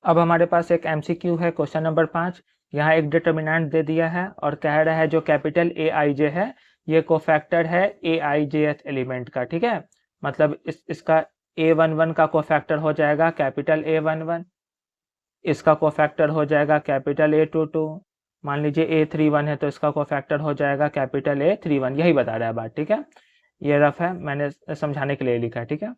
अब हमारे पास एक एमसीक्यू है क्वेश्चन नंबर 5। यहाँ एक डिटर्मिनेंट दे दिया है और कह रहा है जो कैपिटल ए आई जे है ये कोफैक्टर है ए आई जे एथ एलिमेंट का। ठीक है, मतलब इसका A11 का कोफैक्टर हो जाएगा कैपिटल A11, इसका कोफैक्टर हो जाएगा कैपिटल A22, मान लीजिए A31 है तो इसका कोफैक्टर हो जाएगा कैपिटल A31। यही बता रहा है बात। ठीक है, ये रफ है, मैंने समझाने के लिए लिखा है। ठीक है,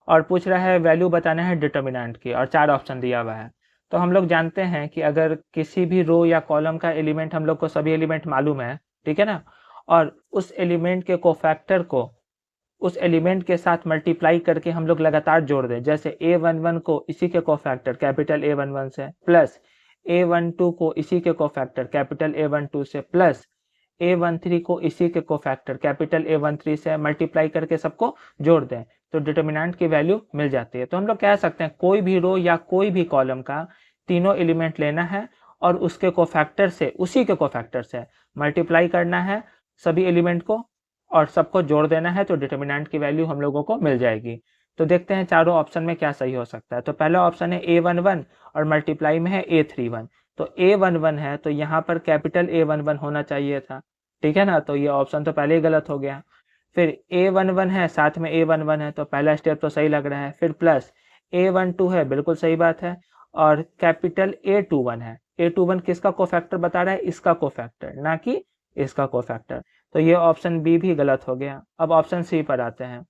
और पूछ रहा है वैल्यू बताना है डिटर्मिनेंट की और 4 ऑप्शन दिया हुआ है। तो हम लोग जानते हैं कि अगर किसी भी रो या कॉलम का एलिमेंट, हम लोग को सभी एलिमेंट मालूम है, ठीक है ना, और उस एलिमेंट के कोफैक्टर को उस एलिमेंट के साथ मल्टीप्लाई करके हम लोग लगातार जोड़ दें, जैसे A11 को इसी के कोफैक्टर कैपिटल A11 से प्लस A12 को इसी के कोफैक्टर कैपिटल A12 से प्लस A13 को इसी के कोफैक्टर कैपिटल A13 से मल्टीप्लाई करके सबको जोड़ दें तो डिटर्मिनेंट की वैल्यू मिल जाती है। तो हम लोग कह सकते हैं कोई भी रो या कोई भी कॉलम का तीनों एलिमेंट लेना है और उसके कोफैक्टर से, उसी के कोफैक्टर से मल्टीप्लाई करना है सभी एलिमेंट को और सबको जोड़ देना है तो डिटर्मिनेंट की वैल्यू हम लोगों को मिल जाएगी। तो देखते हैं चारों ऑप्शन में क्या सही हो सकता है। तो पहला ऑप्शन है A11 और मल्टीप्लाई में है A31। तो A11 है तो यहाँ पर कैपिटल A11 होना चाहिए था। ठीक है ना, तो ये ऑप्शन तो पहले ही गलत हो गया। फिर A11 है, साथ में A11 है तो पहला स्टेप तो सही लग रहा है। फिर प्लस A12 है, बिल्कुल सही बात है, और कैपिटल A21 है। A21 किसका कोफैक्टर बता रहा है? इसका कोफैक्टर, ना कि इसका कोफैक्टर। तो ये ऑप्शन बी भी गलत हो गया। अब ऑप्शन सी पर आते हैं।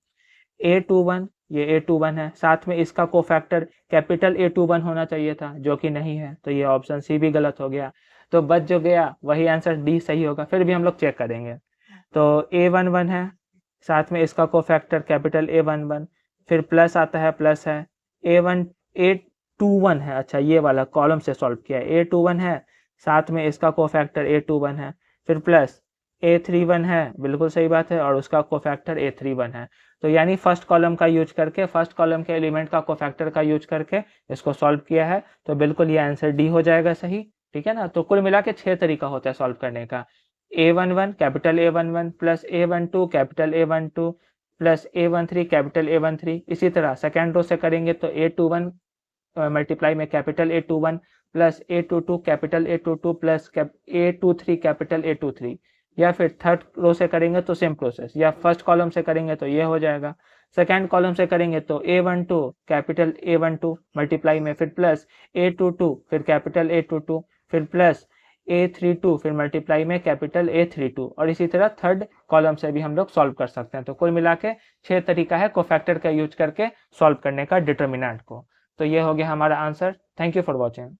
A21, ये A21 है, साथ में इसका कोफैक्टर कैपिटल A21 होना चाहिए था, जो कि नहीं है, तो ये ऑप्शन सी भी गलत हो गया। तो बच जो गया वही आंसर डी सही होगा। फिर भी हम लोग चेक करेंगे। तो A11 है, साथ में इसका कोफैक्टर कैपिटल A11, फिर प्लस आता है, प्लस है A21 है। अच्छा, ये वाला कॉलम से सॉल्व किया है। A21 है, साथ में इसका कोफैक्टर A21 है, फिर प्लस A31 है, बिल्कुल सही बात है, और उसका कोफैक्टर A31 है। तो यानी फर्स्ट कॉलम का यूज करके, फर्स्ट कॉलम के एलिमेंट का कोफैक्टर का यूज करके इसको सॉल्व किया है, तो बिल्कुल ये आंसर डी हो जाएगा सही। ठीक है ना, तो कुल मिला के 6 तरीका होता है सॉल्व करने का। A11 capital A11 plus A12 capital A12 plus A13 capital A13। इसी तरह सेकेंड रो से करेंगे तो A21 मल्टीप्लाई में capital A21 plus A22 capital A22 plus A23 capital A23। या फिर थर्ड रो से करेंगे तो सेम प्रोसेस, या फर्स्ट कॉलम से करेंगे तो ये हो जाएगा। सेकेंड कॉलम से करेंगे तो A12 कैपिटल A12 मल्टीप्लाई में फिर प्लस A22 फिर कैपिटल A22 फिर प्लस A32 फिर मल्टीप्लाई में कैपिटल A32, और इसी तरह थर्ड कॉलम से भी हम लोग सॉल्व कर सकते हैं। तो कुल मिला के 6 तरीका है कोफैक्टर का यूज करके सॉल्व करने का डिटर्मिनेंट को। तो ये हो गया हमारा answer. Thank you for watching.